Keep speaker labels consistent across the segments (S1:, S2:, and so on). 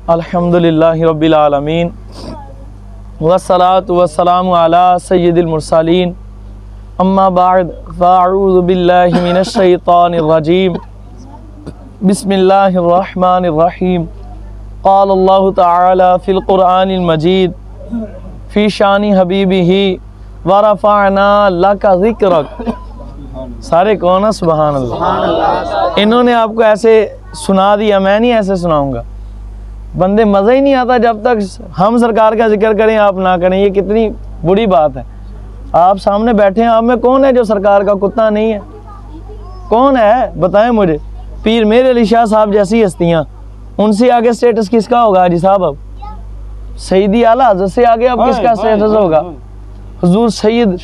S1: الحمدللہ رب العالمین والصلاة والسلام علی سید المرسلین اما بعد فاعوذ باللہ من الشیطان الرجیم بسم اللہ الرحمن الرحیم قال اللہ تعالی فی القرآن المجید فی شان حبیبہ ورفعنا لک ذکرک. سارے کون ہیں؟ سبحان اللہ. انہوں نے آپ کو ایسے سنا دیا، میں نہیں ایسے سناؤں گا. بندے مزہ ہی نہیں آتا جب تک ہم سرکار کا ذکر کریں آپ نہ کریں. یہ کتنی بری بات ہے. آپ سامنے بیٹھے ہیں، آپ میں کون ہے جو سرکار کا کتا نہیں ہے؟ کون ہے بتائیں مجھے. پیر میر علی شاہ صاحب جیسی ہستیاں، ان سے آگے سٹیٹس کس کا ہوگا حاجی صاحب؟ اب سیدی اعلیٰ حضرت سے آگے اب کس کا سٹیٹس ہوگا؟ حضور سید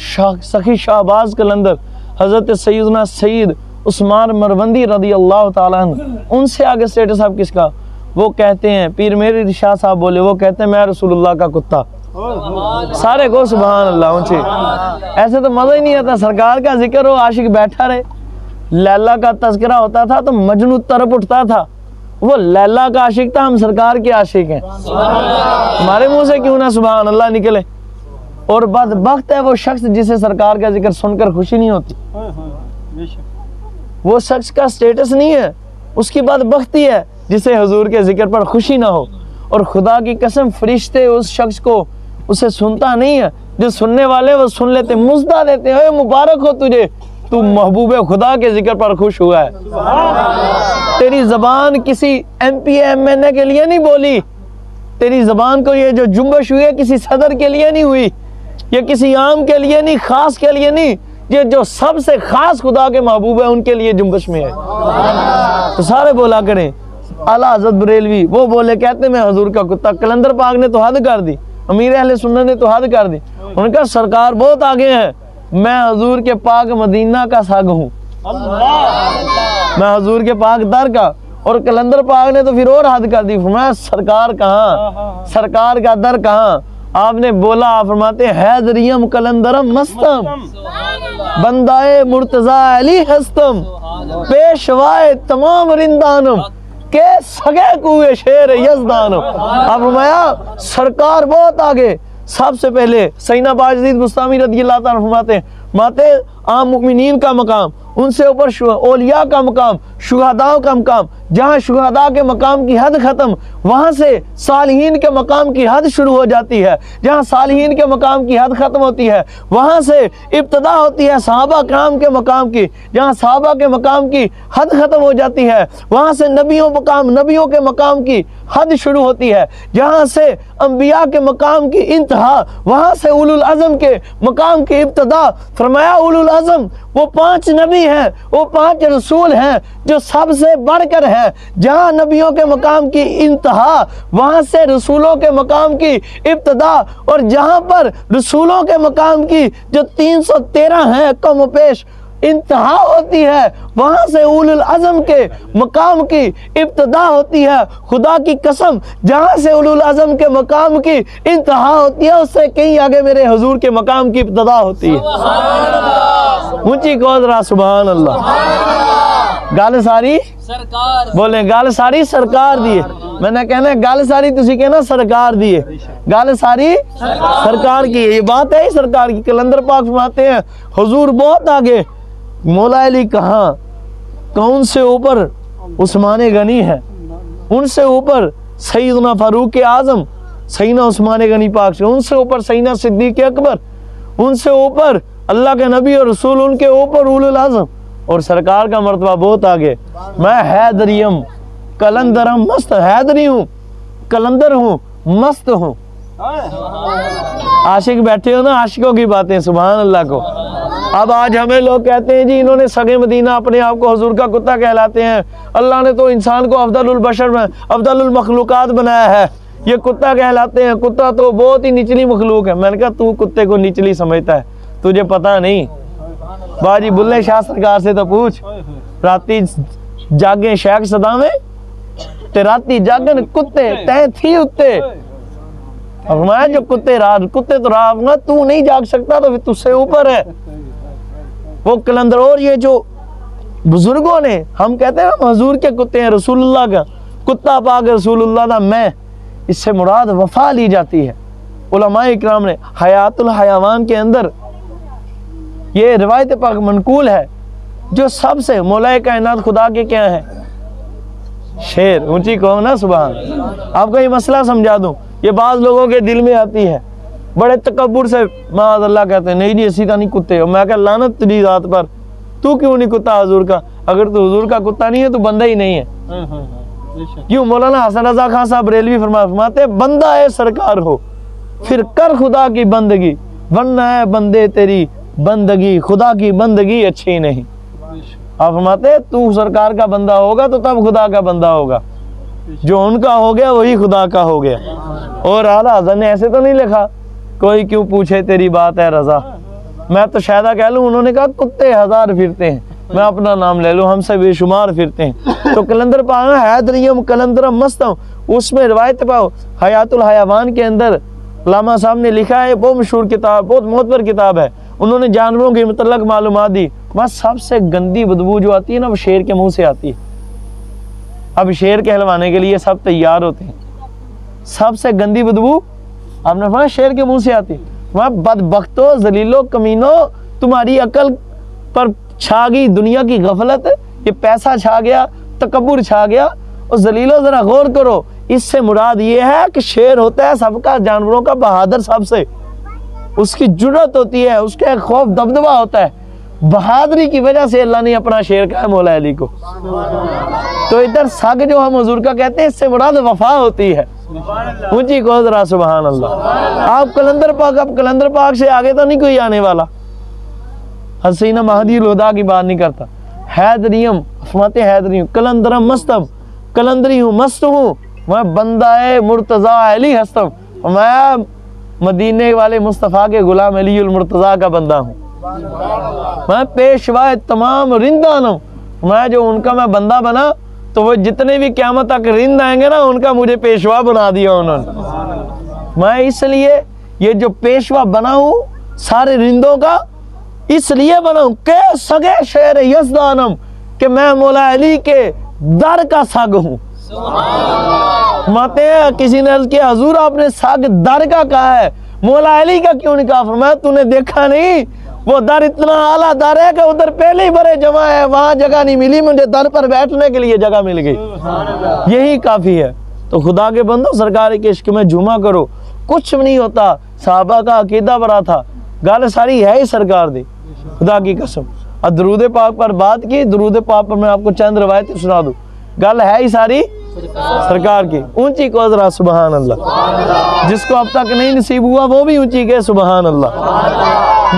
S1: سخی شہباز قلندر حضرت سیدنا سید عثمان مروندی رضی اللہ تعالیٰ عنہ، ان سے آگے سٹیٹس اب کس کا؟ وہ کہتے ہیں، پیر میرے شاہ صاحب بولے، وہ کہتے ہیں میں رسول اللہ کا کتا. سارے کو سبحان اللہ اونچے. ایسے تو مزہ ہی نہیں آتا. سرکار کا ذکر ہو، عاشق بیٹھا رہے. لیلا کا تذکرہ ہوتا تھا تو مجنو طرف اٹھتا تھا. وہ لیلا کا عاشق تھا، ہم سرکار کے عاشق ہیں. ہمارے منہ سے کیوں نہ سبحان اللہ نکلے. اور بدبخت ہے وہ شخص جسے سرکار کا ذکر سن کر خوشی نہیں ہوتی. وہ شخص کا سٹیٹس نہیں ہے، اس کی بدبختی ہے جسے حضور کے ذکر پر خوشی نہ ہو. اور خدا کی قسم فرشتے اس شخص کو اسے سنتا نہیں ہے. جو سننے والے وہ سن لیتے، مزدہ دیتے ہیں، مبارک ہو تجھے، تو محبوب خدا کے ذکر پر خوش ہوا ہے. تیری زبان کسی ایم پی ایم این اے کے لیے نہیں بولی. تیری زبان کو یہ جو جنبش ہوئی ہے کسی صدر کے لیے نہیں ہوئی، یہ کسی عام کے لیے نہیں، خاص کے لیے نہیں. یہ جو سب سے خاص خدا کے محبوب ہے ان کے لیے جنبش میں ہے. تو سارے بولا کریں. اعلیٰ حضرت بریلوی وہ بولے، کہتے میں حضور کا کتا. قلندر پاک نے تو حد کر دی، امیر اہل سنت نے تو حد کر دی. ان کا سرکار بہت آگے ہیں. میں حضور کے پاک مدینہ کا سگ ہوں، میں حضور کے پاک در کا. اور قلندر پاک نے تو پھر اور حد کر دی، فرمایا سرکار کہاں، سرکار کا در کہاں. آپ نے بولا، آپ فرماتے ہیں حیدریم قلندرم مستم بندائے مرتضی علی ہستم پیشوائے تمام رندانم کہ سگے کوئے شیر یزدانم. آپ فرمایا سرکار بہت آگے. سب سے پہلے سیدنا باجدید بستامی رضی اللہ تعالیٰ فرماتے ہیں، ماتے عام مؤمنین کا مقام، ان سے اوپر اولیاء کا مقام، شہداء کا مقام. جہاں شہداء کے مقام کی حد ختم، وہاں سے صالحین کے مقام کی حد شروع ہو جاتی ہے. جہاں صالحین کے مقام کی حد ختم ہوتی ہے، وہاں سے ابتدا ہوتی ہے صحابہ کرام کے مقام کی. جہاں صحابہ کے مقام کی حد ختم ہو جاتی ہے، وہاں سے نبیوں کے مقام کی حد شروع ہوتی ہے. جہاں سے انبیاء کے مقام کی انتہا، وہاں سے اولو العزم کے مقام کی ابتدا. فرمایا اولو العزم وہ 5 نبی ہیں، وہ 5 رسول ہیں جو سب سے بڑھ کر ہیں. جہاں نبیوں کے مقام کی انتہا، وہاں سے رسولوں کے مقام کی ابتدا. اور جہاں پر رسولوں کے مقام کی جو 313 ہیں کم و بیش انتہا ہوتی ہے، وہاں سے اولو العزم کے مقام کی ابتدا ہوتی ہے. خدا کی قسم جہاں سے اولو العزم کے مقام کی انتہا ہوتی ہے، اس سے کہیں آگے میرے حضور کے مقام کی ابتدا ہوتی ہے. اونچی قوت را سبحان اللہ. گل ساری بولیں، گل ساری سرکار دیے. میں نے کہنا ہے گل ساری تسی کہنا سرکار دیے. گل ساری سرکار کی. یہ بات ہے سرکار کی. قلندر پاک فرماتے ہیں حضور بہت آگے. مولا علی کہاں؟ کون سے اوپر عثمان غنی ہے، ان سے اوپر سیدنا فاروق اعظم سیدنا عثمان غنی پاک سے، ان سے اوپر سیدنا صدیق اکبر، ان سے اوپر اللہ کے نبی اور رسول، ان کے اوپر اولو العزم. اور سرکار کا مرتبہ بہت آگے. میں حیدریم قلندرم مست، حیدری ہوں، قلندر ہوں، مست ہوں. عاشق بیٹھے ہو نا، عاشقوں کی باتیں سبحان اللہ کو. اب آج ہمیں لوگ کہتے ہیں جی انہوں نے سگے مدینہ اپنے آپ کو حضور کا کتا کہلاتے ہیں. اللہ نے تو انسان کو افضل البشر میں افضل المخلوقات بنایا ہے، یہ کتا کہلاتے ہیں. کتا تو بہت ہی نچلی مخلوق ہے. میں نے کہا تو کتے کو نچلی سمجھتا ہے، تجھے پتہ نہیں. باجی بلے شاہ سرکار سے تو پوچھ، راتی جاگیں شیخ صدا میں تے راتی جاگن کتے تہیں تھی اتے. فرمایا جو کتے تو رات تو نہیں جاگ سکتا تو تجھ سے اوپر ہے وہ قلندر. اور یہ جو بزرگوں نے، ہم کہتے ہیں ہم حضور کے کتے ہیں، رسول اللہ کا کتا پاک رسول اللہ دا میں اس سے مراد وفا لی جاتی ہے۔ علماء اکرام نے حیات الحیوان کے اندر یہ روایت پاک منقول ہے، جو سب سے مولا کائنات خدا کے کیا ہیں؟ شیر۔ اونچی کہو نا سبحان۔ آپ کو یہ مسئلہ سمجھا دوں، یہ بعض لوگوں کے دل میں آتی ہے، بڑے تکبر سے معاذ اللہ کہتے ہیں نہیں جی اسی طرح نہیں کتے ہو۔ میں کہ لعنت تیری ذات پر، تو کیوں نہیں کتا حضور کا؟ اگر تو حضور کا کتا نہیں ہے تو بندہ ہی نہیں ہے۔ کیوں؟ مولانا حسن رضا خان صاحب بریلوی فرماتے بندہ ہے سرکار ہو پھر کر خدا کی بندگی، ورنہ ہے بندے تیری بندگی خدا کی بندگی اچھی نہیں۔ آپ فرماتے تو سرکار کا بندہ ہوگا تو تب خدا کا بندہ ہوگا، جو ان کا ہو گیا وہی خدا کا ہو گیا۔ اور اعلیٰ حضرت نے ایسے تو نہیں لکھا کوئی کیوں پوچھے تیری بات ہے رضا، میں تو شاید کہہ لوں انہوں نے کہا کتے ہزار پھرتے ہیں، میں اپنا نام لے لوں ہم سے بے شمار پھرتے ہیں۔ تو کلندر پاک حیدریم کلندرم مستم، اس میں روایت پاؤ حیات الحیوان کے اندر علامہ صاحب نے لکھا ہے، بہت مشہور کتاب، بہت معتبر کتاب ہے، انہوں نے جانوروں کے متعلق معلومات دی۔ بس سب سے گندی بدبو جو آتی ہے نا وہ شیر کے منہ سے آتی ہے۔ اب شیر کہلوانے کے لیے سب تیار ہوتے ہیں، سب سے گندی بدبو آپ نے فرمایا شیر کے منہ سے آتی ہے۔ وہاں بدبختو ذلیلو کمینو، تمہاری عقل پر چھا گئی دنیا کی غفلت، یہ پیسہ چھا گیا، تکبر چھا گیا۔ اور ذلیلو ذرا غور کرو، اس سے مراد یہ ہے کہ شیر ہوتا ہے سب کا، جانوروں کا بہادر، سب سے اس کی جرأت ہوتی ہے، اس کا ایک خوف دبدبا ہوتا ہے، بہادری کی وجہ سے اللہ نے اپنا شیر کہا ہے مولا علی کو۔ تو ادھر سگ جو ہم حضور کا کہتے ہیں اس سے مراد وفا ہوتی ہے۔ اونچی کو ذرا سبحان اللہ۔ آپ کلندر پاک، اب کلندر پاک سے آگے تو نہیں کوئی آنے والا، حسینہ مہدی الہدا کی بات نہیں کرتا۔ حیدریم فرماتے حیدریم کلندرم مستم، کلندری ہوں مست ہوں، میں بندہ مرتضیٰ علی ہستم، میں مدینے والے مصطفیٰ کے غلام علی المرتضیٰ کا بندہ ہوں، میں پیشوا تمام رندان ہوں۔ میں جو ان کا میں بندہ بنا تو وہ جتنے بھی قیامت تک رند آئیں گے نا ان کا مجھے پیشوا بنا دیا انہوں نے۔ میں اس لیے یہ جو پیشوا بنا ہوں سارے رندوں کا اس لیے بنا ہوں کہ سگے شیر یزدانم، کہ میں مولا علی کے در کا سگ ہوں۔ ماتے ہیں کسی نے عرض کیا حضور آپ نے سگ در کا کہا ہے، مولا علی کا کیوں نہیں کہا؟ فرمایا تو نے دیکھا نہیں، وہ در اتنا اعلیٰ در ہے کہ ادھر پہلے ہی بڑے جمع ہے، وہاں جگہ نہیں ملی، مجھے در پر بیٹھنے کے لیے جگہ مل گئی، یہی کافی ہے۔ تو خدا کے بندو سرکار کے عشق میں جھوما کرو، کچھ نہیں ہوتا۔ صحابہ کا عقیدہ بڑا تھا، گال ساری ہے ہی سرکار دی، خدا کی قسم۔ اور درود پاک پر بات کی، درود پاک پر میں آپ کو چند روایتیں سنا دوں، گل ہے ہی ساری سرکار کی۔ اونچی کو ذرا سبحان اللہ، جس کو اب تک نہیں نصیب ہوا وہ بھی اونچی کہ سبحان اللہ۔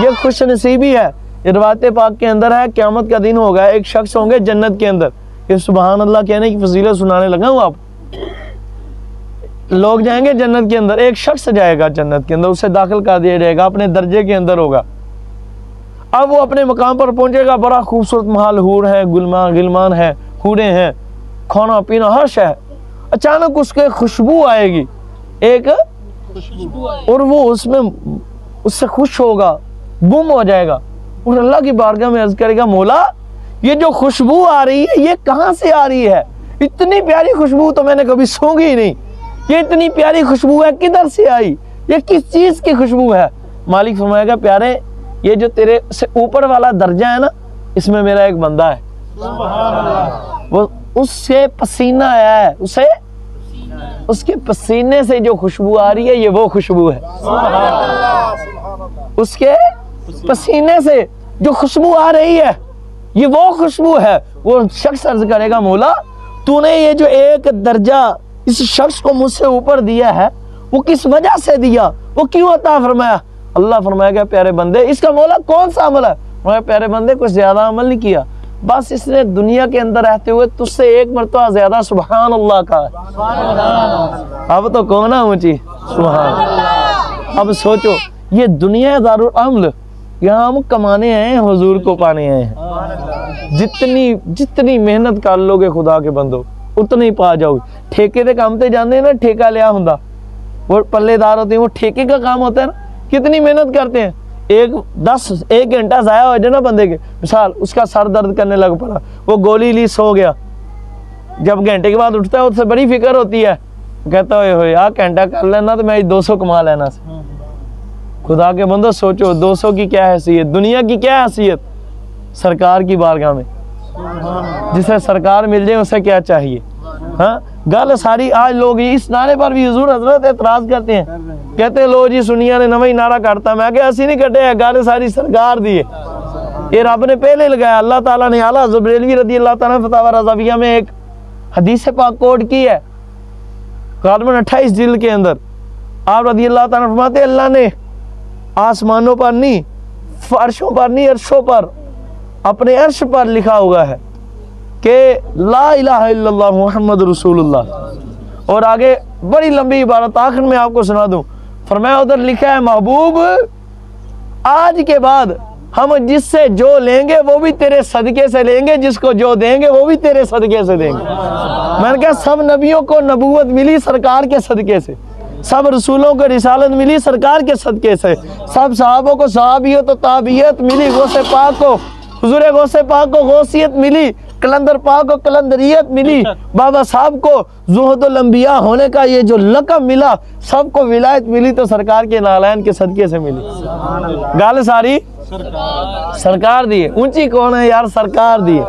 S1: یہ خوش نصیبی ہے، یہ روایت پاک کے اندر ہے، قیامت کا دن ہوگا، ایک شخص ہوں گے جنت کے اندر، یہ سبحان اللہ کہنے کی فضیلت سنانے لگا ہوں آپ۔ لوگ جائیں گے جنت کے اندر، ایک شخص جائے گا جنت کے اندر، اسے داخل کر دیا جائے گا، اپنے درجے کے اندر ہوگا۔ اب وہ اپنے مقام پر پہنچے گا، بڑا خوبصورت محل، حور ہے، غلمان ہے، حوریں ہیں، کھانا پینا ہر شے ہے۔ اچانک اس کے خوشبو آئے گی ایک، اور وہ اس سے خوش ہوگا، گم ہو جائے گا، اور اللہ کی بارگاہ میں عرض کرے گا مولا یہ جو خوشبو آ رہی ہے یہ کہاں سے آ رہی ہے؟ اتنی پیاری خوشبو تو میں نے کبھی سونگھی ہی نہیں، یہ اتنی پیاری خوشبو ہے کدھر سے آئی؟ یہ کس چیز کی خوشبو ہے؟ مالک فرمائے گا پیارے یہ جو تیرے سے اوپر والا درجہ ہے نا اس میں میرا ایک بندہ ہے، وہ اس سے پسینہ آیا ہے، اس کے پسینے سے جو خوشبو آ رہی ہے یہ وہ خوشبو ہے، اس کے پسینے سے جو خوشبو آ رہی ہے یہ وہ خوشبو ہے۔ وہ شخص عرض کرے گا مولا تو نے یہ جو ایک درجہ اس شخص کو مجھ سے اوپر دیا ہے وہ کس وجہ سے دیا، وہ کیوں عطا فرمایا؟ اللہ فرمائے گا پیارے بندے اس کا مولا کون سا عمل ہے؟ فرمایا پیارے بندے کچھ زیادہ عمل نہیں کیا، بس اس نے دنیا کے اندر رہتے ہوئے تجھ سے ایک مرتبہ زیادہ سبحان اللہ کا ہے۔ اب تو کون ہے اونچی سبحان۔ اب سوچو یہ دنیا دارالعمل، یہاں ہم کمانے آئے ہیں، حضور کو پانے آئے ہیں، جتنی محنت کر لو گے خدا کے بندو اتنے ہی پا جاؤ گے۔ ٹھیکے دے کام تے جانے نا، ٹھیکہ لیا ہوں وہ پلے دار ہوتے ہیں، وہ ٹھیکے کا کام ہوتا ہے نا، کتنی محنت کرتے ہیں، ایک گھنٹہ ضائع ہو جائے نا بندے کے، مثال اس کا سر درد کرنے لگ پڑا، وہ گولی لی سو گیا، جب گھنٹے کے بعد اٹھتا ہے اس سے بڑی فکر ہوتی ہے کہتا ہوئے آ گھنٹہ کر لینا تو میں 200 کما لینا سے. خدا کے بندو سوچو 200 کی کیا حیثیت, دنیا کی کیا حیثیت سرکار کی بارگاہ میں. جسے سرکار مل جائے اسے کیا چاہیے. ہاں گل ساری. آج لوگ اس نعرے پر بھی حضور حضرت اعتراض کرتے ہیں, کہتے ہیں لو جی سنیا نے نویں نعرہ کٹتا. میں کہ اسی نہیں کٹے, گل ساری سرکار دی ہے, یہ رب نے پہلے لگایا. اللہ تعالیٰ نے اعلیٰ حضرت بریلوی رضی اللہ تعالیٰ نے فتاوی رضویہ میں ایک حدیث پاک کوٹ کی ہے, غالباً 28 جلد کے اندر. آپ رضی اللہ تعالیٰ فرماتے ہیں اللہ نے آسمانوں پر نہیں, فرشوں پر نہیں, عرشوں پر, اپنے عرش پر لکھا ہوا ہے کہ لا الہ الا اللہ محمد رسول اللہ. اور آگے بڑی لمبی عبارت آخر میں آپ کو سنا دوں. فرمایا ادھر لکھا ہے محبوب آج کے بعد ہم جس سے جو لیں گے وہ بھی تیرے صدقے سے لیں گے, جس کو جو دیں گے وہ بھی تیرے صدقے سے دیں گے. میں نے کہا سب نبیوں کو نبوت ملی سرکار کے صدقے سے, سب رسولوں کو رسالت ملی سرکار کے صدقے سے, سب صحابوں کو صحابیت و تابعیت ملی, غوث پاک کو حضور غوث پاک کو غوثیت ملی, کلندر پاک کو کلندریت ملی, بابا صاحب کو زہد الانبیاء ہونے کا یہ جو لقب ملا, سب کو ولایت ملی تو سرکار کے نالین کے صدقے سے ملی. گال ساری سرکار دیے. اونچی کون ہے یار؟ سرکار دیے.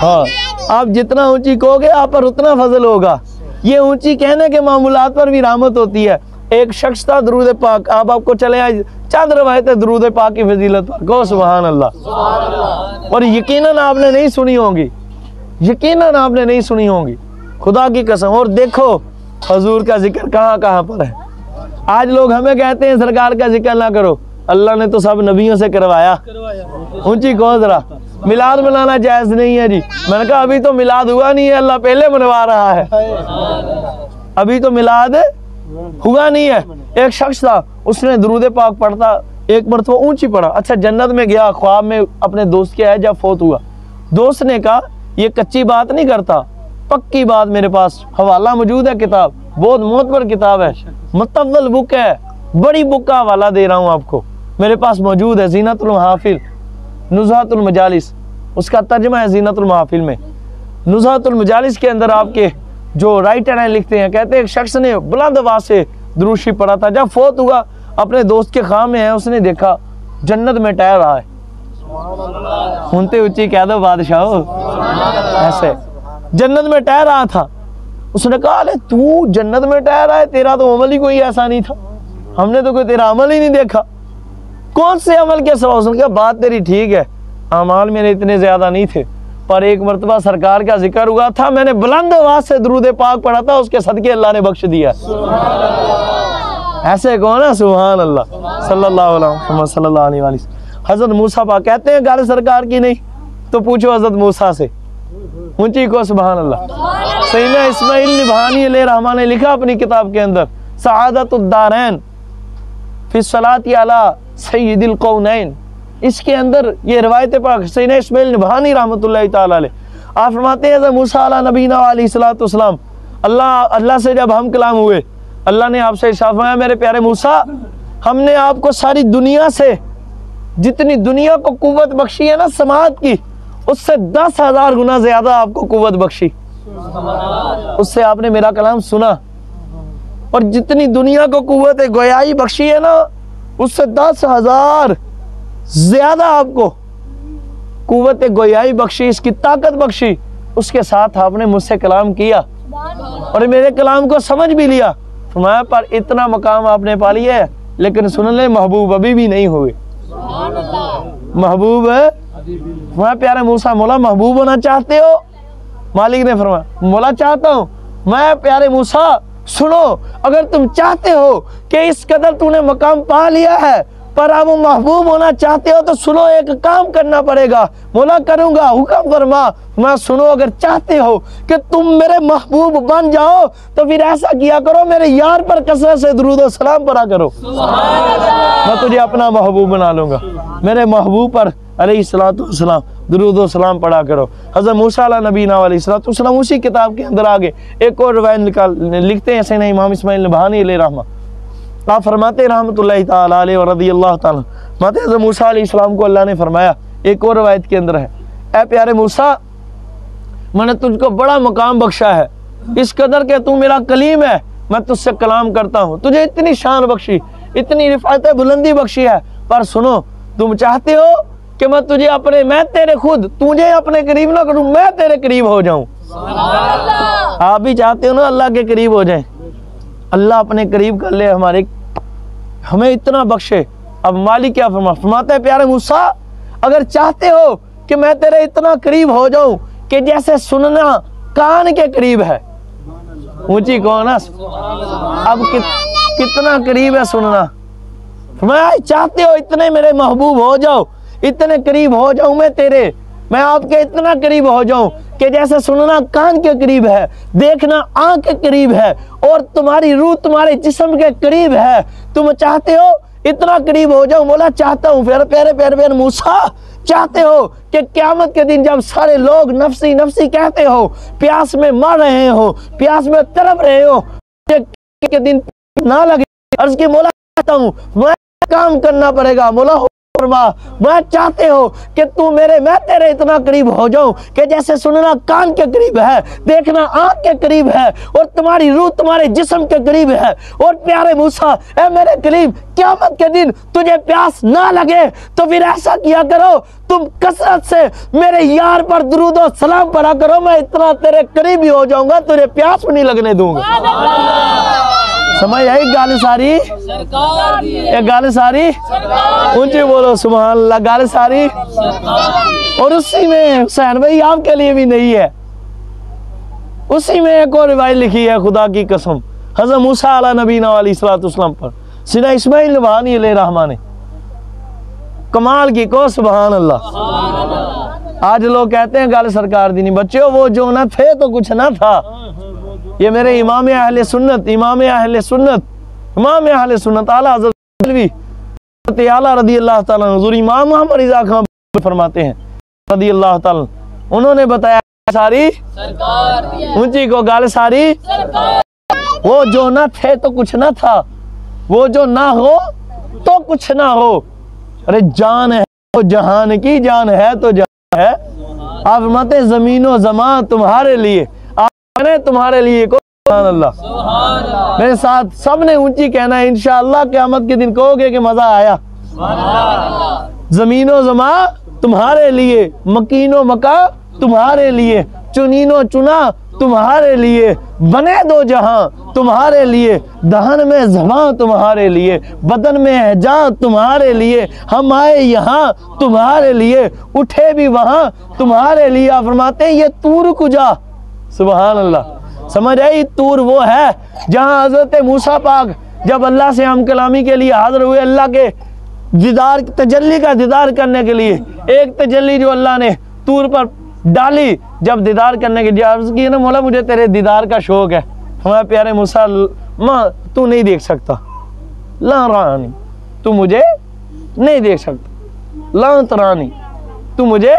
S1: ہاں آپ جتنا اونچی کہو گے آپ پر اتنا فضل ہوگا. یہ اونچی کہنے کے معمولات پر بھی رحمت ہوتی ہے. ایک شخص تھا درود پاک, آپ کو چلے آئے چند روایتیں درود پاک کی فضیلت پر, کہو سبحان اللہ. اور یقیناً آپ نے نہیں سنی ہوں گی, یقیناً آپ نے نہیں سنی ہوں گی, خدا کی قسم. اور دیکھو حضور کا ذکر کہاں کہاں پر ہے. آج لوگ ہمیں کہتے ہیں سرکار کا ذکر نہ کرو, اللہ نے تو سب نبیوں سے کروایا. اونچی کہو ذرا. میلاد منانا جائز نہیں ہے جی. میں نے کہا ابھی تو میلاد ہوا نہیں ہے, اللہ پہلے منوا رہا ہے. ابھی تو میلاد ہوا نہیں ہے. ایک شخص تھا, اس نے درود پاک پڑھتا, ایک مرتبہ اونچی پڑھا. اچھا جنت میں گیا, خواب میں اپنے دوست کے آئے جب فوت ہوا. دوست نے کہا یہ کچی بات نہیں کرتا, پکی بات, میرے پاس حوالہ موجود ہے, کتاب بہت معتبر کتاب ہے, مطول بک ہے, بڑی بک کا حوالہ دے رہا ہوں آپ کو, میرے پاس موجود ہے. زینت المحافل نزہت المجالس, اس کا ترجمہ ہے زینت المحافل میں. نزہت المجالس کے اندر آپ کے جو رائٹر ہیں لکھتے ہیں, کہتے ہیں ایک شخص نے بلند آواز سے درود شریف پڑھا تھا. جب فوت ہوا اپنے دوست کے خاں میں ہے, اس نے دیکھا جنت میں ٹہر رہا ہے. سنتے اونچی کہہ دو بادشاہ, ایسے جنت میں ٹہر رہا تھا. اس نے کہا ارے تو جنت میں ٹہر رہا ہے, تیرا تو عمل ہی کوئی ایسا نہیں تھا, ہم نے تو کوئی تیرا عمل ہی نہیں دیکھا. کون سے عمل کے سوا؟ اس نے کہا بات تیری ٹھیک ہے, اعمال میرے اتنے زیادہ نہیں تھے, پر ایک مرتبہ سرکار کا ذکر ہوا تھا, میں نے بلند آواز سے درود پاک پڑھا تھا, اس کے صدقے اللہ نے بخش دیا. ایسے کون ہے؟ سبحان اللہ, صلی اللہ علیہ محمد صلی اللہ علیہ وسلم. حضرت موسیٰ پاک کہتے ہیں گال سرکار کی نہیں تو پوچھو حضرت موسیٰ سے. اونچی کو سبحان اللہ. سیدنا اسماعیل نبھانی علیہ الرحمہ نے لکھا اپنی کتاب کے اندر, سعادت الدارین فی الصلاۃ علی سید القونین, اس کے اندر یہ روایت پاک سیدنا اسماعیل نبھانی رحمۃ اللہ تعالی علیہ, آپ فرماتے ہیں حضرت موسیٰ علیہ نبینا علیہ الصلوۃ والسلام, اللہ سے جب ہم کلام ہوئے, اللہ نے آپ سے ارشاد فرمایا میرے پیارے موسیٰ, ہم نے آپ کو ساری دنیا سے, جتنی دنیا کو قوت بخشی ہے نا سماعت کی, اس سے 10,000 گنا زیادہ آپ کو قوت بخشی. اس سے آپ نے میرا کلام سنا, اور جتنی دنیا کو قوت گویائی بخشی ہے نا, اس سے 10,000 زیادہ آپ کو قوت گویائی بخشی, اس کی طاقت بخشی. اس کے ساتھ آپ نے مجھ سے کلام کیا اور میرے کلام کو سمجھ بھی لیا. فرمایا پر اتنا مقام آپ نے پا لیا ہے, لیکن سن لیں محبوب ابھی بھی نہیں ہوئے. محبوب ہے فرمایا پیارے موسیٰ, مولا محبوب ہونا چاہتے ہو؟ مالک نے فرمایا مولا چاہتا ہوں. میں پیارے موسیٰ سنو, اگر تم چاہتے ہو کہ اس قدر تو نے مقام پا لیا ہے پر اب محبوب ہونا چاہتے ہو تو سنو, ایک کام کرنا پڑے گا. مولا کروں گا, حکم فرما. میں سنو, اگر چاہتے ہو کہ تم میرے محبوب بن جاؤ تو پھر ایسا کیا کرو, میرے یار پر کثرت سے درود و سلام پڑھا کرو, میں تجھے اپنا محبوب بنا لوں گا. میرے محبوب پر علیہ الصلوۃ والسلام درود و سلام پڑھا کرو. حضرت موسیٰ علیہ نبینا علیہ الصلوۃ والسلام اسی کتاب کے اندر آگے ایک اور روایت لکھتے ہیں سیدنا امام اسماعیل نبھانی علیہ رحمہ. آپ فرماتے ہیں رحمۃ اللہ تعالی علیہ ورضی اللہ تعالی, فرماتے ہیں حضرت موسیٰ علیہ السلام کو اللہ نے فرمایا, ایک اور روایت کے اندر ہے, اے پیارے موسیٰ میں نے تجھ کو بڑا مقام بخشا ہے, اس قدر کہ تو میرا کلیم ہے, میں تجھ سے کلام کرتا ہوں، تجھے اتنی شان بخشی، اتنی رفعت بلندی بخشی ہے، پر سنو تم چاہتے ہو کہ میں تیرے خود تجھے اپنے قریب نہ کروں، میں تیرے قریب ہو جاؤں۔ آپ بھی چاہتے ہو نا اللہ کے قریب ہو جائیں، اللہ اپنے قریب کر لے ہمیں اتنا بخشے۔ اب مالک کیا فرماتے ہیں پیارے موسیٰ، اگر چاہتے ہو کہ میں تیرے اتنا قریب ہو جاؤں کہ جیسے سننا کان کے قریب ہے، اونچی کون ہے، اب کتنا قریب ہے سننا، فرمایا چاہتے ہو اتنے میرے محبوب ہو جاؤ، اتنے قریب ہو جاؤں میں آپ کے اتنا قریب ہو جاؤں کہ جیسے سننا کان کے قریب ہے، دیکھنا آنکھ کے قریب ہے، اور تمہاری روح تمہارے جسم کے قریب ہے، تم چاہتے ہو اتنا قریب ہو جاؤں؟ مولا چاہتا ہوں۔ پھر پیارے موسیٰ چاہتے ہو کہ قیامت کے دن جب سارے لوگ نفسی نفسی کہتے ہو، پیاس میں مر رہے ہو، پیاس میں تڑپ رہے ہو، کے دن نہ لگے، عرض کی مولا چاہتا ہوں میں کام کرنا پڑے گا، مولا میں چاہتے ہو کہ میں تیرے اتنا قریب ہو جاؤں کہ جیسے سننا کان کے قریب ہے، دیکھنا آنکھ کے قریب ہے، اور تمہاری روح تمہارے جسم کے قریب ہے۔ اور پیارے موسیٰ اے میرے قریب، قیامت کے دن تجھے پیاس نہ لگے تو پھر ایسا کیا کرو، تم کثرت سے میرے یار پر درود و سلام پڑھا کرو، میں اتنا تیرے قریب ہی ہو جاؤں گا، تجھے پیاس بھی نہیں لگنے دوں گا۔ سمجھ آئی گال ساری؟ یہ گال ساری؟ اونچی بولو سبحان اللہ، گال ساری؟ اور اسی میں حسین بھائی آپ کے لیے بھی نہیں ہے، اسی میں ایک اور روایت لکھی ہے خدا کی قسم، حضرت موسیٰ علیہ نبینا علیہ السلام پر سیدنا اسماعیل نبھانی علیہ الرحمن نے کمال کی کو سبحان اللہ۔ آج لوگ کہتے ہیں گال سرکار دی نہیں، بچوں وہ جو نہ تھے تو کچھ نہ تھا۔ یہ میرے امام اہل سنت اعلیٰ حضرت اعلیٰ رضی اللہ تعالیٰ حضور امام محمد رضا خان فرماتے ہیں رضی اللہ تعالیٰ، انہوں نے بتایا ساری اونچی کو گال ساری، وہ جو نہ تھے تو کچھ نہ تھا، وہ جو نہ ہو تو کچھ نہ ہو، ارے جان ہے تو جہان کی جان ہے تو جہان ہے۔ آپ فرماتے ہیں زمین و زمان تمہارے لیے، تمہارے لیے کو سبحان اللہ۔ میرے ساتھ سب نے اونچی کہنا ہے انشاءاللہ، قیامت کے دن کہو گے کہ مزہ آیا۔ زمین و زمان تمہارے لیے، مکین و مکا تمہارے لیے، چنین و چنا تمہارے لیے، بنے دو جہاں تمہارے لیے، دہن میں زبان تمہارے لیے، بدن میں جان تمہارے لیے، ہم آئے یہاں تمہارے لیے، اٹھے بھی وہاں تمہارے لیے۔ آپ فرماتے ہیں یہ طور کجا، سبحان اللہ۔ سمجھ آئی؟ طور وہ ہے جہاں حضرت موسیٰ پاک جب اللہ سے ہم کلامی کے لیے حاضر ہوئے، اللہ کے دیدار تجلی کا دیدار کرنے کے لیے، ایک تجلی جو اللہ نے طور پر ڈالی، جب دیدار کرنے کے لیے عرض کی نا مولا مجھے تیرے دیدار کا شوق ہے، ہمارے پیارے موسیٰ ماں تو نہیں دیکھ سکتا، لا رانی تو مجھے نہیں دیکھ سکتا، لا ترانی تو مجھے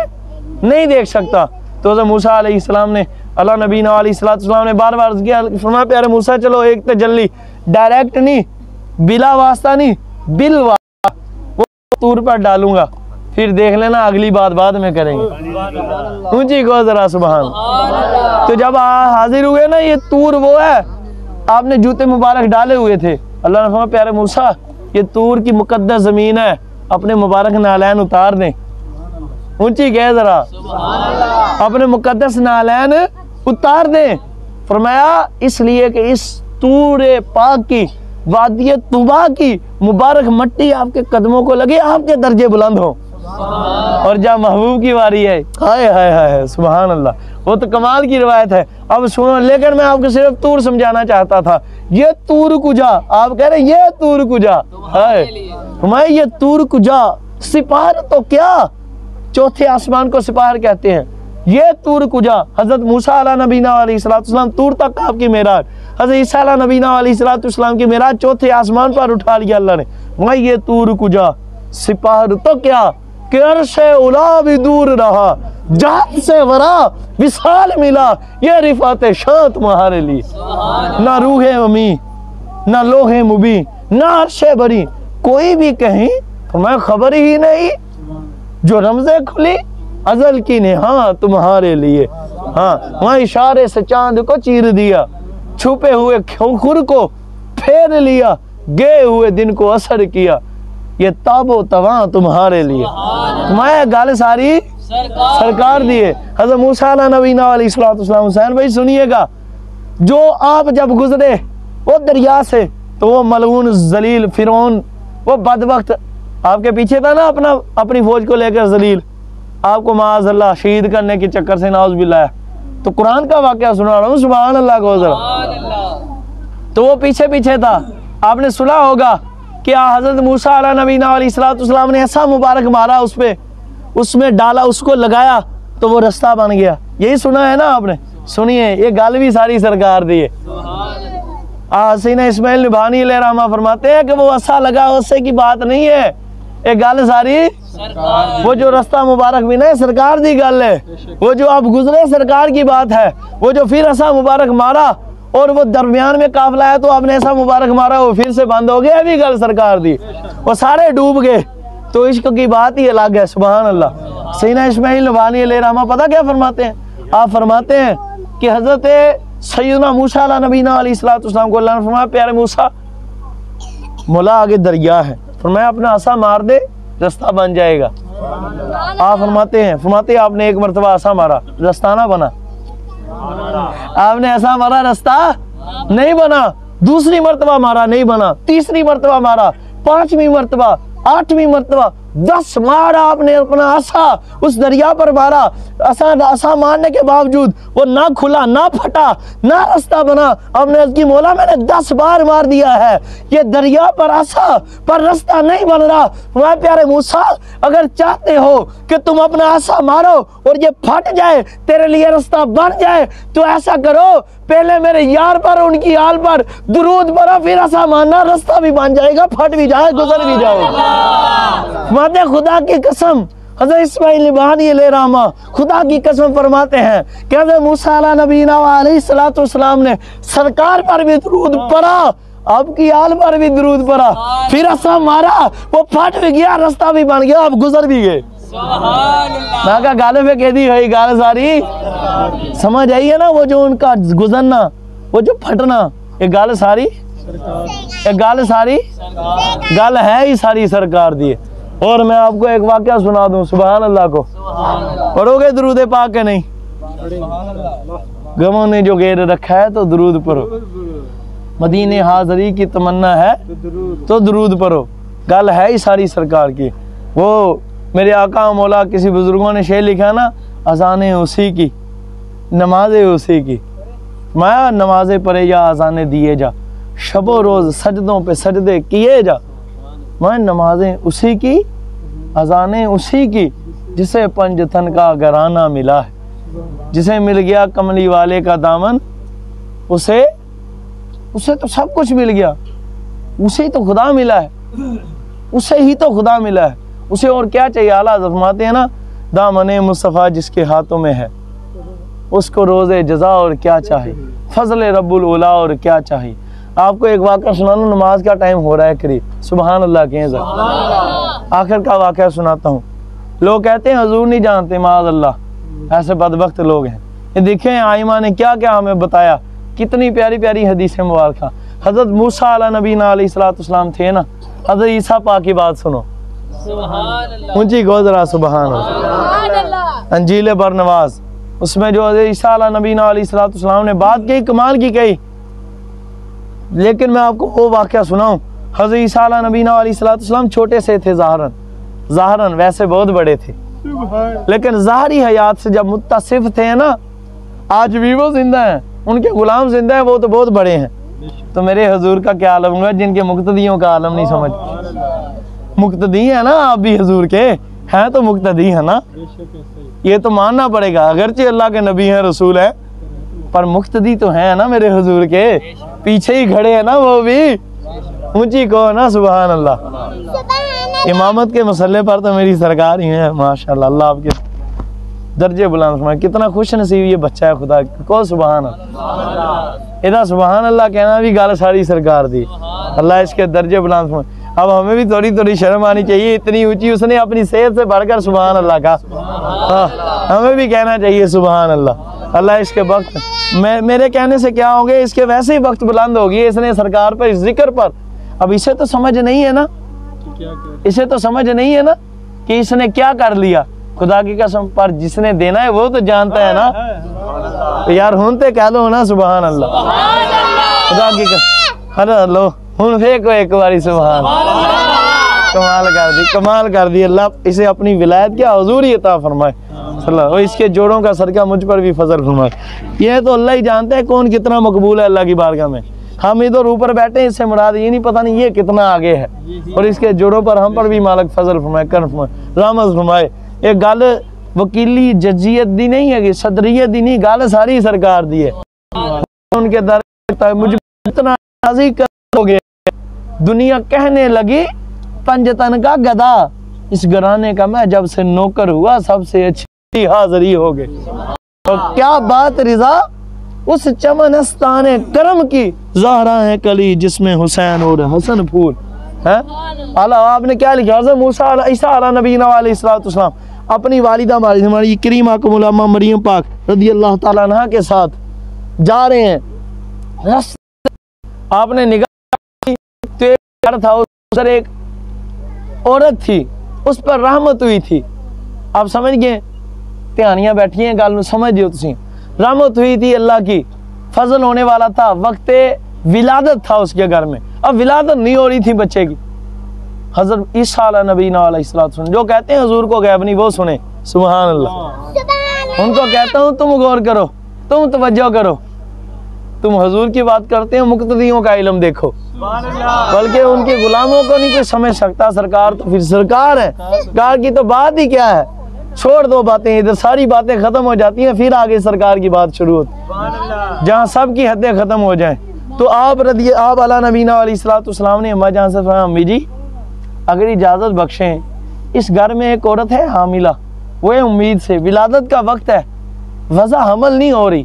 S1: نہیں دیکھ سکتا۔ تو حضرت موسیٰ علیہ السلام نے اللہ نبینا علیہ السلام نے بار بار کیا، فرمایا پیارے موسیٰ چلو ایک تجلی ڈائریکٹ نہیں، بلا واسطہ نہیں، بالواسطہ وہ طور پر ڈالوں گا، پھر دیکھ لینا اگلی بات بعد میں کریں گے۔ اونچی کو ذرا سبحان۔ تو جب حاضر ہوئے نا، یہ طور وہ ہے، آپ نے جوتے مبارک ڈالے ہوئے تھے، اللہ نے فرمایا پیارے موسیٰ یہ طور کی مقدس زمین ہے، اپنے مبارک نالین اتار دیں۔ اونچی کہے ذرا، اپنے مقدس نالین اتار دیں۔ فرمایا اس لیے کہ اس طور پاک کی وادی طوبا کی مبارک مٹی آپ کے قدموں کو لگے، آپ کے درجے بلند ہوں۔ اور جب محبوب کی واری ہے، ہائے ہائے ہائے سبحان اللہ، وہ تو کمال کی روایت ہے۔ اب سنو، لیکن میں آپ کو صرف طور سمجھانا چاہتا تھا، یہ طور کجا، آپ کہہ رہے یہ طور کجا، فرمایا یہ طور کجا، سپاہر تو کیا، چوتھے آسمان کو سپاہر کہتے ہیں، یہ طور کجا۔ حضرت موسیٰ علیہ نبینا علیہ السلام طور تک آپ کی معراج، حضرت عیسیٰ علیہ نبینا علیہ السلام کی معراج چوتھے آسمان پر اٹھا لیا اللہ نے، وہاں یہ طور کجا، سپاہر تو کیا کہ عرش اولا بھی دور رہا، جہت سے ورا وصال ملا، یہ رفعت شان تمہارے لیے، نہ روح امی نہ لوح مبین نہ عرش بری، کوئی بھی کہیں تمہیں خبر ہی نہیں، جو رمزیں کھلی ازل کی نے ہاں تمہارے لیے، ہاں وہاں اشارے سے چاند کو چیر دیا، چھپے ہوئے خور کو پھیر لیا، گئے ہوئے دن کو اثر کیا، یہ تاب و تواں تمہارے لیے۔ میں گل ساری سرکار دیے۔ حضرت موسیٰ علیہ نبینا علیہ السلام، حسین بھائی سنیے گا، جو آپ جب گزرے وہ دریا سے تو وہ ملعون ذلیل فرعون، وہ بدبخت آپ کے پیچھے تھا نا اپنی فوج کو لے کر ذلیل، آپ کو معاذ اللہ شہید کرنے کے چکر سے نعوذ باللہ، تو قرآن کا واقعہ سنا رہا ہوں، سبحان اللہ کو ذرا، تو وہ پیچھے تھا۔ آپ نے سنا ہوگا کہ حضرت موسیٰ علیہ نبینا علیہ السلام نے ایسا مبارک مارا اس میں ڈالا، اس کو لگایا تو وہ رستہ بن گیا۔ یہی سنا ہے نا آپ نے؟ سنیے، یہ گل بھی ساری سرکار دی ہے۔ حسین اسماعیل نبھانی علیہ رحمہ فرماتے ہیں کہ وہ عصا لگا عصے کی بات نہیں ہے، یہ گل ساری وہ جو رستہ مبارک بھی نہیں سرکار دی گل ہے، وہ جو آپ گزرے سرکار کی بات ہے، وہ جو پھر عصا مبارک مارا اور وہ درمیان میں قافلہ ہے تو آپ نے ایسا مبارک مارا وہ پھر سے بند ہو گیا، بھی گل سرکار دی، وہ سارے ڈوب گئے، تو عشق کی بات ہی الگ ہے، سبحان اللہ۔ سیدنا اسماعیل نبھانی علیہ رحمہ پتہ کیا فرماتے ہیں؟ آپ فرماتے ہیں کہ حضرت سیدنا موسیٰ علیہ نبینا علیہ السلام کو اللہ نے فرمایا پیارے موسیٰ مولا آگے دریا ہے، فرمایا اپنا عصا مار دے رستہ بن جائے گا۔ آپ فرماتے ہیں آپ نے ایک مرتبہ عصا مارا رستہ نہ بنا، آپ نے ایسا مارا رستہ نہیں بنا، دوسری مرتبہ مارا نہیں بنا، تیسری مرتبہ مارا، 5ویں مرتبہ، 8ویں مرتبہ، 10 مارا آپ نے اپنا عصا اس دریا پر مارا، عصا مارنے کے باوجود وہ نہ کھلا نہ پھٹا نہ رستہ بنا۔ آپ نے عرض کی مولا میں نے 10 بار مار دیا ہے، یہ دریا پر عصا پر رستہ نہیں بن رہا۔ وہ پیارے موسیٰ اگر چاہتے ہو کہ تم اپنا عصا مارو اور یہ پھٹ جائے تیرے لیے رستہ بن جائے تو ایسا کرو، پہلے میرے یار پر ان کی آل پر درود پڑھو، پھر عصا مارنا، رستہ بھی بن جائے گا، پھٹ بھی جائے، گزر بھی جاؤ۔ مادے خدا کی قسم حضرت اسماعیل نبھانی علیہ رحمہ خدا کی قسم فرماتے ہیں کہ حضرت موسیٰ علیہ نبینا علیہ السلام نے سرکار پر بھی درود پڑھا، آپ کی آل پر بھی درود پڑھا، پھر عصا مارا، وہ پھٹ بھی گیا، رستہ بھی بن گیا، آپ گزر بھی گئے۔ میں کہا گالے پہ کہہ دی ہوئی گال ساری سمجھ آئی ہے نا، وہ جو ان کا گزرنا، وہ جو پھٹنا، یہ گال ساری گال ہے ہی ساری سرکار دی۔ اور میں آپ کو ایک واقعہ سنا دوں، سبحان اللہ کو پڑھو گے درود پاک کے نہیں؟ غموں نے جو گیر رکھا ہے تو درود پڑھو، مدینے حاضری کی تمنا ہے تو درود پڑھو، گل ہے ہی ساری سرکار کی۔ وہ میرے آقا مولا کسی بزرگوں نے شعر لکھا نا، اذانیں اسی کی نمازیں اسی کی، میں نمازیں پڑھے یا اذانیں دیے جا، شب و روز سجدوں پہ سجدے کیے جا، میں نمازیں اسی کی اذانیں اسی کی، جسے پنج تن کا گرانہ ملا ہے، جسے مل گیا کملی والے کا دامن، اسے تو سب کچھ مل گیا، اسے تو خدا ملا ہے، اسے ہی تو خدا ملا ہے، اسے اور کیا چاہیے؟ اعلیٰ فرماتے ہیں نا، دامن مصطفیٰ جس کے ہاتھوں میں ہے اس کو روز جزا اور کیا چاہیے، فضل رب العلا اور کیا چاہیے۔ آپ کو ایک واقعہ سنانا، نماز کا ٹائم ہو رہا ہے قریب، سبحان اللہ کہیں ذرا، آخر کا واقعہ سناتا ہوں۔ لوگ کہتے ہیں حضور نہیں جانتے، معاذ اللہ، ایسے بدبخت لوگ ہیں۔ یہ دیکھیں آئمہ نے کیا کیا ہمیں بتایا، کتنی پیاری پیاری حدیث مبارکہ۔ حضرت موسیٰ علیہ نبینا علیہ السلام تھے نا، حضرت عیسیٰ پاک کی بات سنو، اونچی گو ذرا، سبحان اللہ۔ انجیل برنواز، اس میں جو حضرت عیسیٰ علیہ نبینا علیہ السلام نے بات کی، کمال کی کہی، لیکن میں آپ کو وہ واقعہ سناؤں۔ حضرت عیسیٰ علیہ نبینا علیہ السلام چھوٹے سے تھے، ظاہراً ویسے بہت بڑے تھے، لیکن ظاہری حیات سے جب متصف تھے نا، آج بھی وہ زندہ ہیں، ان کے غلام زندہ ہیں، وہ تو بہت بڑے ہیں۔ تو میرے حضور کا کیا عالم ہوگا جن کے مقتدیوں کا عالم نہیں سمجھ، مقتدی ہیں نا آپ بھی حضور کے، ہیں تو مقتدی ہیں نا، یہ تو ماننا پڑے گا، اگرچہ اللہ کے نبی ہیں، رسول ہیں، پر مقتدی تو ہیں نا میرے حضور کے، پیچھے ہی کھڑے ہیں نا وہ بھی، اونچی کو نا، سبحان اللہ۔ امامت کے مسئلے پر تو میری سرکار ہی ہیں، ماشاءاللہ، اللہ آپ کے درجے بلند فرمائے۔ کتنا خوش نصیب یہ بچہ ہے خدا کو، سبحان اللہ، ادھا سبحان اللہ کہنا بھی گال ساری سرکار دی، اللہ اس کے درجے بلند فرمائے۔ اب ہمیں بھی تھوڑی شرم آنی چاہیے، اتنی اونچی اس نے اپنی صحت سے بڑھ کر سبحان اللہ کا، ہمیں بھی کہنا چاہیے سبحان اللہ۔ اللہ اس کے وقت میرے کہنے سے کیا ہوں گے، اس کے ویسے ہی وقت بلند ہوگی اس نے سرکار پر، اس ذکر پر. اب اسے تو سمجھ نہیں ہے نا، اسے تو سمجھ نہیں ہے نا کہ اس نے کیا کر لیا. خدا کی قسم پر جس نے دینا ہے وہ تو جانتا ہے نا یار. ہونتے کہہ لو نا سبحان اللہ. خدا کی قسم ہر لو ہن پھینکو ایک باری سبحان. کمال کر دی. اللہ اسے اپنی ولایت کیا حضوری عطا فرمائے اور اس کے جوڑوں کا صدقہ مجھ پر بھی فضل فرمائے. یہ تو اللہ ہی جانتا ہے کون کتنا مقبول ہے اللہ کی بارگاہ میں. ہم ادھر اوپر بیٹھے ہیں، اس سے مراد یہ نہیں پتہ نہیں یہ کتنا آگے ہے، اور اس کے جوڑوں پر ہم پر بھی مالک فضل فرمائے، کرم فرمائے، رحمت فرمائے. ایک گل وکیلی ججیت دی نہیں ہے، صدریت دی نہیں، گل ساری سرکار دی ہے. ان کے در مجھے اتنا راضی ہو گیا، دنیا کہنے لگی پنجتن کا گدا، اس گھرانے کا میں جب سے نوکر ہوا سب سے اچھی حاضری ہو گئی. تو کیا بات رضا اس چمنستان کرم کی، زہرا ہے کلی جس میں حسین اور حسن پھول ہے. آپ نے کیا لکھا، حضرت موسیٰ عیسیٰ علیہ نبینا علیہ السلام اپنی والدہ ہماری کریمہ کمولہ مریم پاک رضی اللہ تعالیٰ عنہ کے ساتھ جا رہے ہیں. آپ نے نگاہ تو ایک گھر تھا، اس پر ایک عورت تھی، اس پر رحمت ہوئی تھی. آپ سمجھ گئے، تہانیاں بیٹھی ہیں گل سمجھ دیو تسی. رحمت ہوئی تھی اللہ کی، فضل ہونے والا تھا، وقت ولادت تھا اس کے گھر میں. اب ولادت نہیں ہو رہی تھی بچے کی. حضرت عیسیٰ علیہ نبینا علیہ السلام جو کہتے ہیں حضور کو غیب نہیں وہ سنیں سبحان اللہ. ان کو کہتا ہوں تم غور کرو، تم توجہ کرو، تم حضور کی بات کرتے ہیں، مقتدیوں کا علم دیکھو، بلکہ ان کے غلاموں کو نہیں کوئی سمجھ سکتا. سرکار تو پھر سرکار ہے، سرکار کی تو بات ہی کیا ہے. چھوڑ دو باتیں ادھر، ساری باتیں ختم ہو جاتی ہیں، پھر آگے سرکار کی بات شروع ہوتی جہاں سب کی حدیں ختم ہو جائیں. تو آپ علیہ نبینا علیہ السلام نے اماں جان سے فرمایا امی جی اگر اجازت بخشیں، اس گھر میں ایک عورت ہے حاملہ، وہ امید سے ولادت کا وقت ہے، وضع حمل نہیں ہو رہی،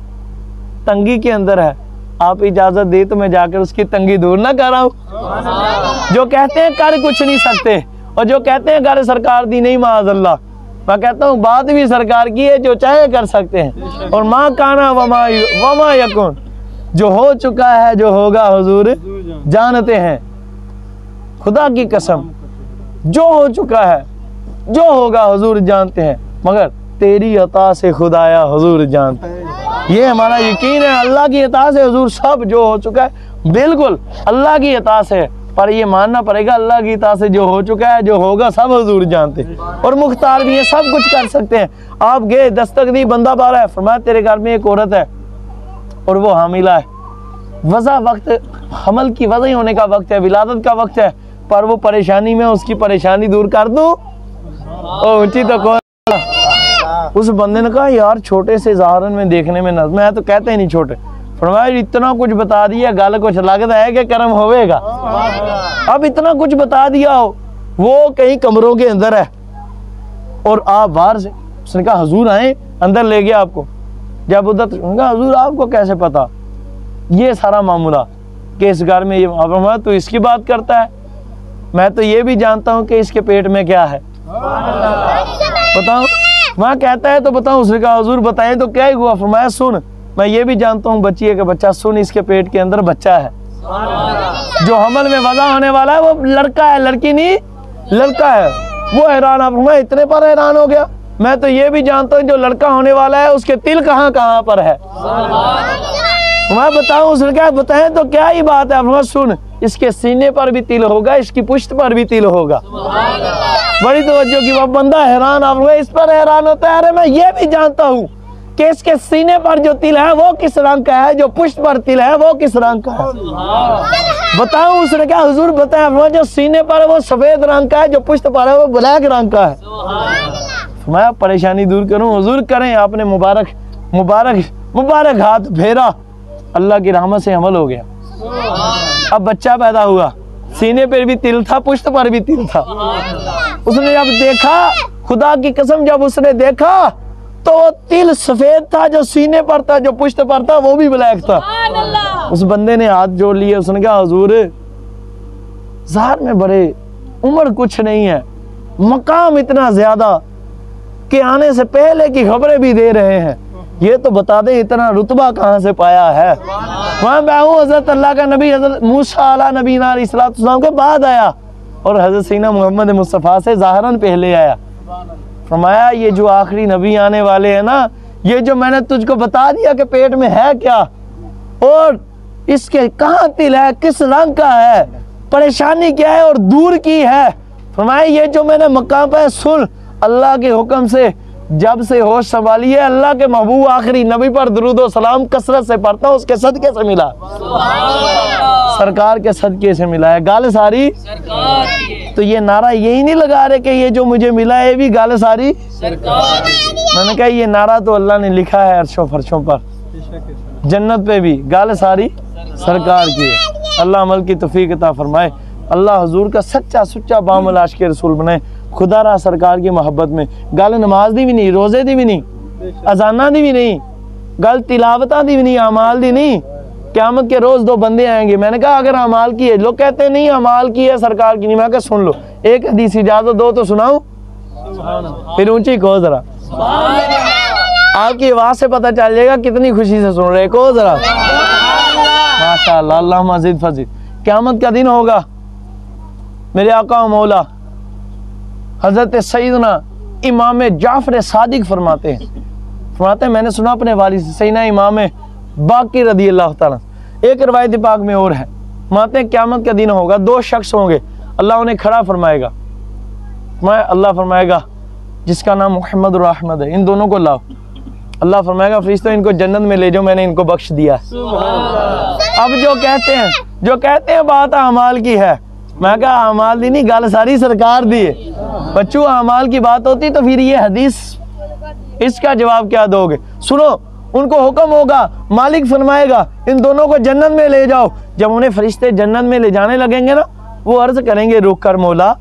S1: تنگی کے اندر ہے، آپ اجازت دے تو میں جا کر اس کی تنگی دور نہ کر رہا ہوں. جو کہتے ہیں کر کچھ نہیں سکتے، اور جو کہتے ہیں گھر سرکار دی نہیں معاذ اللہ، میں کہتا ہوں بات بھی سرکار کی ہے، جو چاہے کر سکتے ہیں. اور ماں کانا وما یکون، جو ہو چکا ہے جو ہوگا حضور جانتے ہیں. خدا کی قسم جو ہو چکا ہے جو ہوگا حضور جانتے ہیں، مگر تیری عطا سے خدایا حضور جانتے ہیں. یہ ہمارا یقین ہے، اللہ کی عطا سے حضور سب جو ہو چکا ہے بالکل اللہ کی عطا سے، پر یہ ماننا پڑے گا اللہ کی عطا سے جو ہو چکا ہے جو ہوگا سب حضور جانتے ہیں، اور مختار بھی ہیں، سب کچھ کر سکتے ہیں. آپ گئے دستک دی، بندہ بارہ ہے، فرمایا تیرے گھر میں ایک عورت ہے اور وہ حاملہ ہے، وضع وقت حمل کی وضع ہونے کا وقت ہے، ولادت کا وقت ہے، پر وہ پریشانی میں، اس کی پریشانی دور کر دوں. اونچی تو کون. اس بندے نے کہا یار چھوٹے سے ظاہرن میں دیکھنے میں نظم ہے تو کہتے ہی نہیں چھوٹے. فرمایا اتنا کچھ بتا دیا، گل کچھ لگتا ہے کہ کرم ہوئے گا. اب اتنا کچھ بتا دیا ہو، وہ کئی کمروں کے اندر ہے اور آپ باہر سے. اس نے کہا حضور آئیں، اندر لے گیا آپ کو. جب ادھر کہا حضور آپ کو کیسے پتا یہ سارا معاملہ کہ اس گھر میں یہ. فرمایا تو اس کی بات کرتا ہے، میں تو یہ بھی جانتا ہوں کہ اس کے پیٹ میں کیا ہے. بتاؤں وہاں کہتا ہے تو بتاؤں. اس نے کہا حضور بتائیں تو کیا ہی ہوا. فرمایا سن، میں یہ بھی جانتا ہوں بچی ہے کہ بچہ، سن اس کے پیٹ کے اندر بچہ ہے، جو حمل میں وضع ہونے والا ہے وہ لڑکا ہے، لڑکی نہیں، لڑکا ہے. وہ حیران. آپ فرمایا اتنے پر حیران ہو گیا. میں تو یہ بھی جانتا ہوں جو لڑکا ہونے والا ہے اس کے تل کہاں کہاں پر ہے. میں بتاؤں. اس نے کہا بتائیں تو کیا ہی بات ہے. فرمایا سن، اس کے سینے پر بھی تل ہوگا، اس کی پشت پر بھی تل ہوگا. بڑی توجہ کی. وہ بندہ حیران. آپ اس پر حیران ہوتا ہے. ارے میں یہ بھی جانتا ہوں کہ اس کے سینے پر جو تل ہے وہ کس رنگ کا ہے، جو پشت پر تل ہے وہ کس رنگ کا ہے. بتاؤں. اس نے کہا حضور بتائیں. وہ جو سینے پر ہے وہ سفید رنگ کا ہے، جو پشت پر ہے وہ بلیک رنگ کا ہے. میں پریشانی دور کروں حضور کریں. آپ نے مبارک مبارک مبارک ہاتھ پھیرا، اللہ کی رحمت سے حمل ہو گیا. اب بچہ پیدا ہوا، سینے پر بھی تل تھا، پشت پر بھی تل تھا. اس نے جب دیکھا، خدا کی قسم جب اس نے دیکھا تو وہ تل سفید تھا جو سینے پر تھا، جو پشت پر تھا وہ بھی بلیک تھا. اس بندے نے ہاتھ جوڑ لیے. اس نے کہا حضور ظاہر میں بڑے، عمر کچھ نہیں ہے، مقام اتنا زیادہ کہ آنے سے پہلے کی خبریں بھی دے رہے ہیں. یہ تو بتا دیں اتنا رتبہ کہاں سے پایا ہے. میں ہوں حضرت اللہ کا نبی حضرت موسیٰ علیہ نبینا علیہ السلام کے بعد آیا اور حضرت سیدنا محمد مصطفیٰ سے ظاہراً پہلے آیا. فرمایا یہ جو آخری نبی آنے والے ہیں نا, یہ جو میں نے تجھ کو بتا دیا کہ پیٹ میں ہے کیا اور اس کے کہاں تل ہے, کس رنگ کا ہے, پریشانی کیا ہے اور دور کی ہے. فرمایا یہ جو میں نے مقام پہ سن, اللہ کے حکم سے جب سے ہوش سنبھالی ہے اللہ کے محبوب آخری نبی پر درود و سلام کثرت سے پڑھتا ہوں, اس کے صدقے سے ملا, سرکار کے صدقے سے ملا ہے. گال ساری تو یہ نعرہ یہی نہیں لگا رہے کہ یہ جو مجھے ملا ہے یہ بھی گال ساری. میں نے کہا یہ نعرہ تو اللہ نے لکھا ہے عرشوں فرشوں پر, جنت پہ بھی گال ساری سرکار کی ہے. اللہ عمل کی توفیق عطا فرمائے. اللہ حضور کا سچا سچا بامل عاشق رسول بنائے. خدا را سرکار کی محبت میں گل نماز دی بھی نہیں, روزے دی بھی نہیں, اذانہ دی بھی نہیں, گل تلاوتاں دی بھی نہیں, اعمال دی نہیں. قیامت کے روز دو بندے آئیں گے. میں نے کہا اگر اعمال کی ہے, لوگ کہتے ہیں نہیں اعمال کی ہے سرکار کی نہیں. میں کہا سن لو, ایک حدیث اجازت دو تو سناؤں, پھر اونچی کہو ذرا, آپ کی آواز سے پتہ چل جائے گا کتنی خوشی سے سن رہے. کہو ذرا ماشاءاللہ, اللہم ازد فزد. قیامت کا دن ہوگا, میرے آقا و مولا حضرت سیدنا امام جعفر صادق فرماتے ہیں میں نے سنا اپنے والد سے, سیدنا امام باقر رضی اللہ تعالیٰ. ایک روایت پاک میں اور ہے, فرماتے ہیں قیامت کا دن ہوگا, دو شخص ہوں گے, اللہ انہیں کھڑا فرمائے گا. اللہ فرمائے گا جس کا نام محمد اور احمد ہے, ان دونوں کو لاؤ. اللہ فرمائے گا فرشتوں ان کو جنت میں لے جاؤ, میں نے ان کو بخش دیا ہے. اب جو کہتے ہیں بات اعمال کی ہے, میں کہا اعمال دی نہیں, گل ساری سرکار دی ہے. بچوں اعمال کی بات ہوتی تو پھر یہ حدیث اس کا جواب کیا دو گے. سنو, ان کو حکم ہوگا, مالک فرمائے گا ان دونوں کو جنت میں لے جاؤ. جب انہیں فرشتے جنت میں لے جانے لگیں گے نا, وہ عرض کریں گے رک کر مولا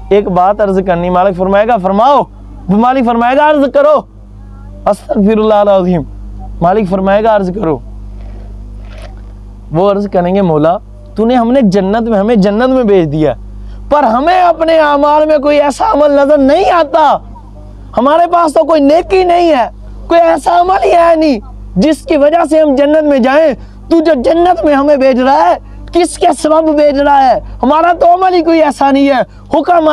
S1: ایک بات عرض کرنی. مالک فرمائے گا فرماؤ. مالک فرمائے گا عرض کرو. استغفر اللہ العظیم. مالک فرمائے گا عرض کرو. وہ عرض کریں گے مولا تو نے ہمیں جنت میں بھیج دیا, پر ہمیں اپنے اعمال میں کوئی ایسا عمل نظر نہیں آتا, ہمارے پاس تو کوئی نیکی نہیں ہے, کوئی ایسا عمل ہی ہے نہیں جس کی وجہ سے ہم جنت میں جائیں. تو جو جنت میں ہمیں بھیج رہا ہے کس کے سبب بھیج رہا ہے, ہمارا تو عمل ہی کوئی ایسا نہیں ہے. حکم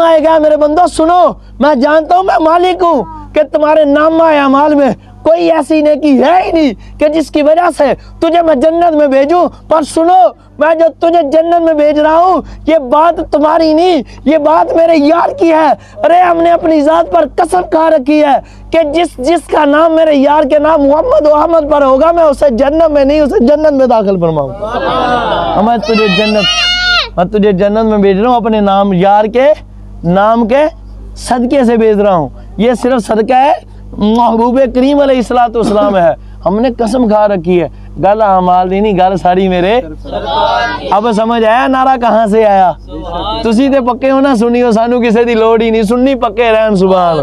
S1: آئے گا میرے بندو سنو, میں جانتا ہوں میں مالک ہوں کہ تمہارے نامہ اعمال میں کوئی ایسی نیکی ہے ہی نہیں کہ جس کی وجہ سے تجھے میں جنت میں بھیجوں. پر سنو, میں جو تجھے جنت میں بھیج رہا ہوں یہ بات تمہاری نہیں, یہ بات میرے یار کی ہے. ارے ہم نے اپنی ذات پر قسم کھا رکھی ہے کہ جس کا نام میرے یار کے نام محمد و احمد پر ہوگا میں اسے جنت میں نہیں, اسے جنت میں داخل فرماؤں. میں تجھے جنت میں بھیج رہا ہوں, اپنے نام یار کے نام کے صدقے سے بھیج رہا ہوں. یہ صرف صدقہ ہے محبوب کریم علیہ السلام ہے. ہم نے قسم کھا رکھی ہے, گل اعمال دی نہیں, گل ساری میرے. اب سمجھ آیا نعرہ کہاں سے آیا؟ تسی تے پکے ہو نا سنی ہو, سانو کسے دی لوڑ ہی نہیں, سننی پکے رہن. سبحان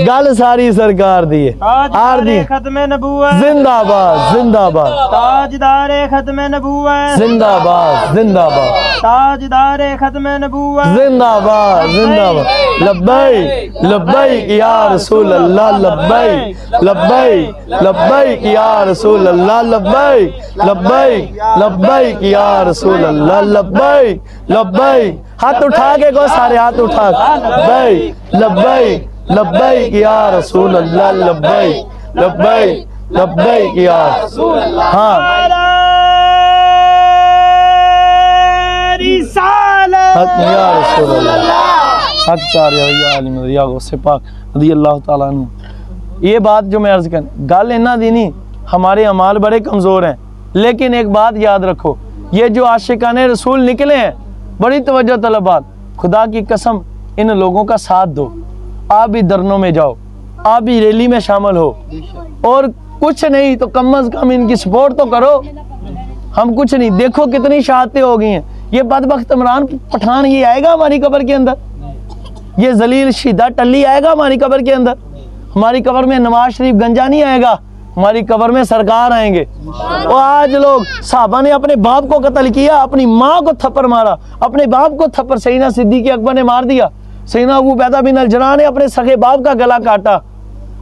S1: گل ساری سرکار دی ہے.
S2: ختم نبوت
S1: زندہ باد زندہ باد,
S2: تاجدار ختم نبوت
S1: زندہ باد زندہ باد,
S2: تاجدار ختم نبوت
S1: زندہ باد زندہ باد. لبیک لبیک یا رسول اللہ, لبیک لبیک لبیک یا رسول اللہ, لبیک لبیک لبیک یا رسول اللہ, لبیک لبیک. ہاتھ اٹھا کے کو سارے ہاتھ اٹھا کے لبیک لبیک لبیک یا رسول اللہ, لبیک لبیک لبیک یا رسول اللہ. ہاں حق یا رسول اللہ, حق چار یا عالم یا غوث پاک رضی اللہ تعالیٰ عنہ. یہ بات جو میں عرض کریں, گل اینا دی نہیں, ہمارے اعمال بڑے کمزور ہیں, لیکن ایک بات یاد رکھو, یہ جو عاشقان رسول نکلے ہیں, بڑی توجہ طلبات, خدا کی قسم ان لوگوں کا ساتھ دو. آپ بھی دھرنوں میں جاؤ, آپ بھی ریلی میں شامل ہو, اور کچھ نہیں تو کم از کم ان کی سپورٹ تو کرو. ہم کچھ نہیں, دیکھو کتنی شہادتیں ہو گئی ہیں. یہ بدبخت عمران پٹھان یہ آئے گا ہماری قبر کے اندر, یہ ذلیل شیدہ ٹلی آئے گا ہماری قبر کے اندر. ہماری قبر میں نواز شریف گنجا نہیں آئے گا, ہماری قبر میں سرکار آئیں گے. اور آج لوگ صحابہ نے اپنے باپ کو قتل کیا, اپنی ماں کو تھپڑ مارا, اپنے باپ کو تھپڑ سیدنا صدیق اکبر نے مار دیا, سیدنا ابو عبیدہ بن الجراح نے اپنے سگے باپ کا گلا کاٹا.